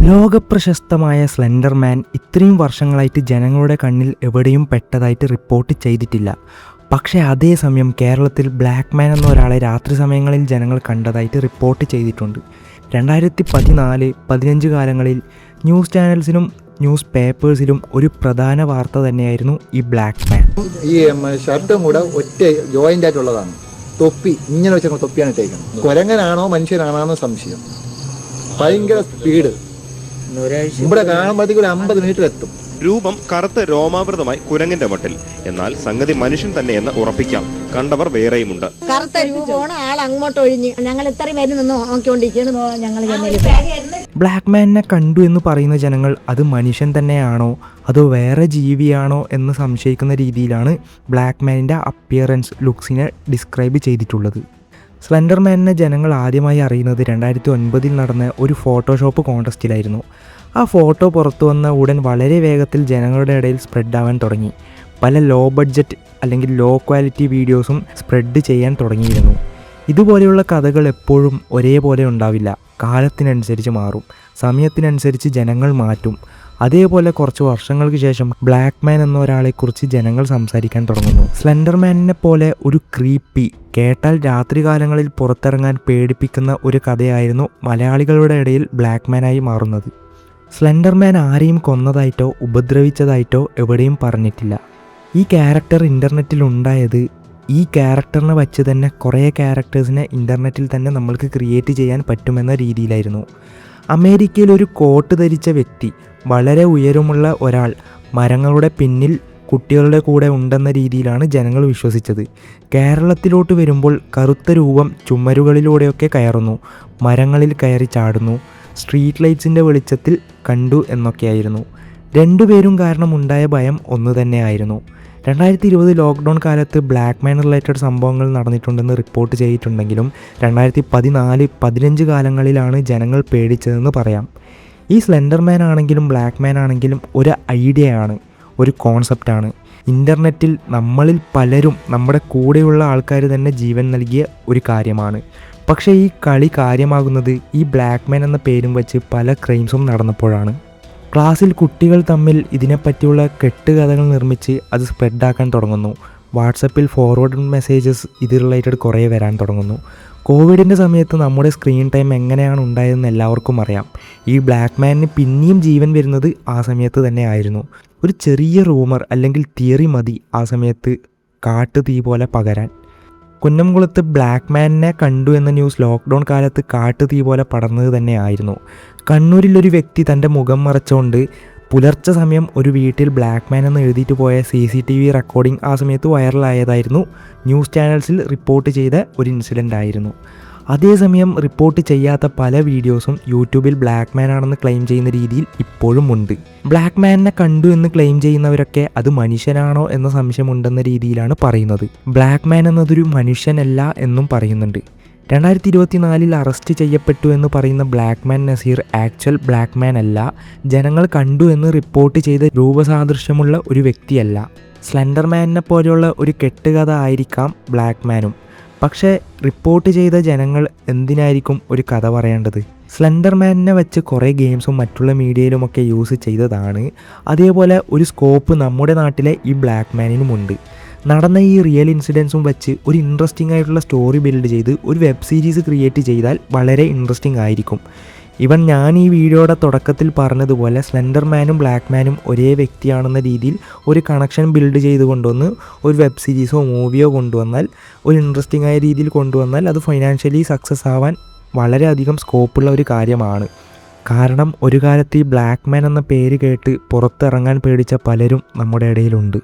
ലോകപ്രശസ്തമായ Slenderman ഇത്രയും വർഷങ്ങളായിട്ട് ജനങ്ങളുടെ കണ്ണിൽ എവിടെയും പെട്ടതായിട്ട് റിപ്പോർട്ട് ചെയ്തിട്ടില്ല. പക്ഷേ അതേസമയം കേരളത്തിൽ ബ്ലാക്ക് മാൻ എന്ന ഒരാളെ രാത്രി സമയങ്ങളിൽ ജനങ്ങൾ കണ്ടതായിട്ട് റിപ്പോർട്ട് ചെയ്തിട്ടുണ്ട്. 2014-15 കാലങ്ങളിൽ ന്യൂസ് ചാനൽസിലും ന്യൂസ് പേപ്പേഴ്സിലും ഒരു പ്രധാന വാർത്ത തന്നെയായിരുന്നു ഈ ബ്ലാക്ക് മാൻ. ഈ ഷർട്ടും കൂടെ ഒറ്റ ജോയിൻ്റ് ആയിട്ടുള്ളതാണ്. തൊപ്പി ഇങ്ങനെ വെച്ച തൊപ്പിയാണ് ഇട്ടേക്കുന്നത്. കുരങ്ങനാണോ മനുഷ്യനാണോ സംശയം. ഭയങ്കര സ്പീഡ്. ഇവിടെ കാണുമ്പോഴത്തേക്ക് ഒരു 50 മീറ്റർ എത്തും. രൂപം കറുത്ത രോമാവൃതമായി കുരങ്ങിന്റെ മട്ടിൽ. എന്നാൽ സംഗതി മനുഷ്യൻ തന്നെയെന്ന് ഉറപ്പിക്കാം. കണ്ടവർ വേറെയുമുണ്ട്. കറുത്ത രൂപമാണ്, ആൾ അങ്ങോട്ട് ഒഴിഞ്ഞ് ഞങ്ങൾ ഇത്രയും പേര് നിന്ന് നോക്കിക്കൊണ്ടിരിക്കുന്നു. ഞങ്ങൾ ബ്ലാക്ക് മാനിനെ കണ്ടു എന്ന് പറയുന്ന ജനങ്ങൾ അത് മനുഷ്യൻ തന്നെയാണോ അതോ വേറെ ജീവിയാണോ എന്ന് സംശയിക്കുന്ന രീതിയിലാണ് ബ്ലാക്ക് മാനിൻ്റെ അപ്പിയറൻസ് ലുക്സിനെ ഡിസ്ക്രൈബ് ചെയ്തിട്ടുള്ളത്. സ്ലെൻഡർമാനിനെ ജനങ്ങൾ ആദ്യമായി അറിയുന്നത് 2009 നടന്ന ഒരു ഫോട്ടോഷോപ്പ് കോൺടെസ്റ്റിലായിരുന്നു. ആ ഫോട്ടോ പുറത്തു വന്ന ഉടൻ വളരെ വേഗത്തിൽ ജനങ്ങളുടെ ഇടയിൽ സ്പ്രെഡ് ആവാൻ തുടങ്ങി. പല ലോ ബഡ്ജറ്റ് അല്ലെങ്കിൽ ലോ ക്വാളിറ്റി വീഡിയോസും സ്പ്രെഡ് ചെയ്യാൻ തുടങ്ങിയിരുന്നു. ഇതുപോലെയുള്ള കഥകൾ എപ്പോഴും ഒരേപോലെ ഉണ്ടാവില്ല. കാലത്തിനനുസരിച്ച് മാറും, സമയത്തിനനുസരിച്ച് ജനങ്ങൾ മാറ്റും. അതേപോലെ കുറച്ച് വർഷങ്ങൾക്ക് ശേഷം ബ്ലാക്ക് മാൻ എന്ന ഒരാളെക്കുറിച്ച് ജനങ്ങൾ സംസാരിക്കാൻ തുടങ്ങുന്നു. സ്ലെൻഡർമാനിനെ പോലെ ഒരു ക്രീപ്പി, കേട്ടാൽ രാത്രികാലങ്ങളിൽ പുറത്തിറങ്ങാൻ പേടിപ്പിക്കുന്ന ഒരു കഥയായിരുന്നു മലയാളികളുടെ ഇടയിൽ ബ്ലാക്ക് മാനായി മാറുന്നത്. സ്ലെൻഡർമാൻ ആരെയും കൊന്നതായിട്ടോ ഉപദ്രവിച്ചതായിട്ടോ എവിടെയും പറഞ്ഞിട്ടില്ല. ഈ ക്യാരക്ടർ ഇൻ്റർനെറ്റിൽ ഉണ്ടായത് ഈ ക്യാരക്ടറിനെ വച്ച് തന്നെ കുറേ ക്യാരക്ടേഴ്സിനെ ഇൻ്റർനെറ്റിൽ തന്നെ നമ്മൾക്ക് ക്രിയേറ്റ് ചെയ്യാൻ പറ്റുമെന്ന രീതിയിലായിരുന്നു. അമേരിക്കയിൽ ഒരു കോട്ട് ധരിച്ച വ്യക്തി, വളരെ ഉയരമുള്ള ഒരാൾ മരങ്ങളുടെ പിന്നിൽ കുട്ടികളുടെ കൂടെ ഉണ്ടെന്ന രീതിയിലാണ് ജനങ്ങൾ വിശ്വസിച്ചത്. കേരളത്തിലോട്ട് വരുമ്പോൾ കറുത്ത രൂപം ചുമരുകളിലൂടെയൊക്കെ കയറുന്നു, മരങ്ങളിൽ കയറി ചാടുന്നു, സ്ട്രീറ്റ് ലൈറ്റ്സിൻ്റെ വെളിച്ചത്തിൽ കണ്ടു എന്നൊക്കെയായിരുന്നു. രണ്ടുപേരും കാരണം ഉണ്ടായ ഭയം ഒന്നു തന്നെയായിരുന്നു. 2020 ലോക്ക്ഡൗൺ കാലത്ത് ബ്ലാക്ക് മാൻ റിലേറ്റഡ് സംഭവങ്ങൾ നടന്നിട്ടുണ്ടെന്ന് റിപ്പോർട്ട് ചെയ്തിട്ടുണ്ടെങ്കിലും 2014-15 കാലങ്ങളിലാണ് ജനങ്ങൾ പേടിച്ചതെന്ന് പറയാം. ഈ സ്ലെൻഡർമാൻ ആണെങ്കിലും ബ്ലാക്ക് മാൻ ആണെങ്കിലും ഒരു ഐഡിയയാണ്, ഒരു കോൺസെപ്റ്റാണ്. ഇൻ്റർനെറ്റിൽ നമ്മളിൽ പലരും നമ്മുടെ കൂടെയുള്ള ആൾക്കാർ തന്നെ ജീവൻ നൽകിയ ഒരു കാര്യമാണ്. പക്ഷേ ഈ കളി കാര്യമാകുന്നത് ഈ ബ്ലാക്ക് മാൻ എന്ന പേരും വെച്ച് പല ക്രൈംസും നടന്നപ്പോഴാണ്. ക്ലാസ്സിൽ കുട്ടികൾ തമ്മിൽ ഇതിനെപ്പറ്റിയുള്ള കെട്ടുകഥകൾ നിർമ്മിച്ച് അത് സ്പ്രെഡാക്കാൻ തുടങ്ങുന്നു. വാട്സപ്പിൽ ഫോർവേഡ് മെസ്സേജസ് ഇത് റിലേറ്റഡ് കുറേ വരാൻ തുടങ്ങുന്നു. കോവിഡിൻ്റെ സമയത്ത് നമ്മുടെ സ്ക്രീൻ ടൈം എങ്ങനെയാണ് ഉണ്ടായതെന്ന് എല്ലാവർക്കും അറിയാം. ഈ ബ്ലാക്ക് മാനിന് പിന്നെയും ജീവൻ വരുന്നത് ആ സമയത്ത് തന്നെ ആയിരുന്നു. ഒരു ചെറിയ റൂമർ അല്ലെങ്കിൽ തിയറി മതി ആ സമയത്ത് കാട്ടുതീ പോലെ പകരാൻ. കുന്നംകുളത്ത് ബ്ലാക്ക് മാനിനെ കണ്ടു എന്ന ന്യൂസ് ലോക്ക്ഡൗൺ കാലത്ത് കാട്ടുതീ പോലെ പടർന്നത് തന്നെയായിരുന്നു. കണ്ണൂരിലൊരു വ്യക്തി തൻ്റെ മുഖം മറച്ചുകൊണ്ട് പുലർച്ചെ സമയം ഒരു വീട്ടിൽ ബ്ലാക്ക് മാൻ എന്ന് എഴുതിയിട്ട് പോയ CCTV റെക്കോർഡിംഗ് ആ സമയത്ത് വൈറലായതായിരുന്നു. ന്യൂസ് ചാനൽസിൽ റിപ്പോർട്ട് ചെയ്ത ഒരു ഇൻസിഡൻ്റ് ആയിരുന്നു. അതേസമയം റിപ്പോർട്ട് ചെയ്യാത്ത പല വീഡിയോസും യൂട്യൂബിൽ ബ്ലാക്ക് മാൻ ആണെന്ന് ക്ലെയിം ചെയ്യുന്ന രീതിയിൽ ഇപ്പോഴും ഉണ്ട്. ബ്ലാക്ക് മാനിനെ കണ്ടു എന്ന് ക്ലെയിം ചെയ്യുന്നവരൊക്കെ അത് മനുഷ്യനാണോ എന്ന സംശയമുണ്ടെന്ന രീതിയിലാണ് പറയുന്നത്. ബ്ലാക്ക് മാൻ എന്നതൊരു മനുഷ്യനല്ല എന്നും പറയുന്നുണ്ട്. 2024 അറസ്റ്റ് ചെയ്യപ്പെട്ടു എന്ന് പറയുന്ന black man Nazeer actual black man അല്ല. ജനങ്ങൾ കണ്ടു എന്ന് റിപ്പോർട്ട് ചെയ്ത രൂപസാദൃശ്യമുള്ള ഒരു വ്യക്തിയല്ല. സ്ലെൻഡർമാനിനെ പോലെയുള്ള ഒരു കെട്ടുകഥ ആയിരിക്കാം ബ്ലാക്ക് മാനും. പക്ഷേ റിപ്പോർട്ട് ചെയ്ത ജനങ്ങൾ എന്തിനായിരിക്കും ഒരു കഥ പറയേണ്ടത്? സ്ലെൻഡർമാനിനെ വെച്ച് കുറേ ഗെയിംസും മറ്റുള്ള മീഡിയയിലുമൊക്കെ യൂസ് ചെയ്തതാണ്. അതേപോലെ ഒരു സ്കോപ്പ് നമ്മുടെ നാട്ടിലെ ഈ ബ്ലാക്ക് മാനിനുമുണ്ട്. നടന്ന ഈ റിയൽ ഇൻസിഡൻസും വെച്ച് ഒരു ഇൻട്രസ്റ്റിംഗ് ആയിട്ടുള്ള സ്റ്റോറി ബിൽഡ് ചെയ്ത് ഒരു വെബ് സീരീസ് ക്രിയേറ്റ് ചെയ്താൽ വളരെ ഇൻട്രസ്റ്റിംഗ് ആയിരിക്കും. ഇവൻ ഞാൻ ഈ വീഡിയോയുടെ തുടക്കത്തിൽ പറഞ്ഞതുപോലെ സ്ലെൻഡർമാനും ബ്ലാക്ക് മാനും ഒരേ വ്യക്തിയാണെന്ന രീതിയിൽ ഒരു കണക്ഷൻ ബിൽഡ് ചെയ്ത് കൊണ്ടുവന്ന് ഒരു വെബ് സീരീസോ മൂവിയോ കൊണ്ടുവന്നാൽ, ഒരു ഇൻട്രസ്റ്റിംഗ് ആയ രീതിയിൽ കൊണ്ടുവന്നാൽ അത് ഫൈനാൻഷ്യലി സക്സസ് ആവാൻ വളരെയധികം സ്കോപ്പുള്ള ഒരു കാര്യമാണ്. കാരണം ഒരു കാലത്ത് ഈ ബ്ലാക്ക് മാൻ എന്ന പേര് കേട്ട് പുറത്തിറങ്ങാൻ പേടിച്ച പലരും നമ്മുടെ ഇടയിലുണ്ട്.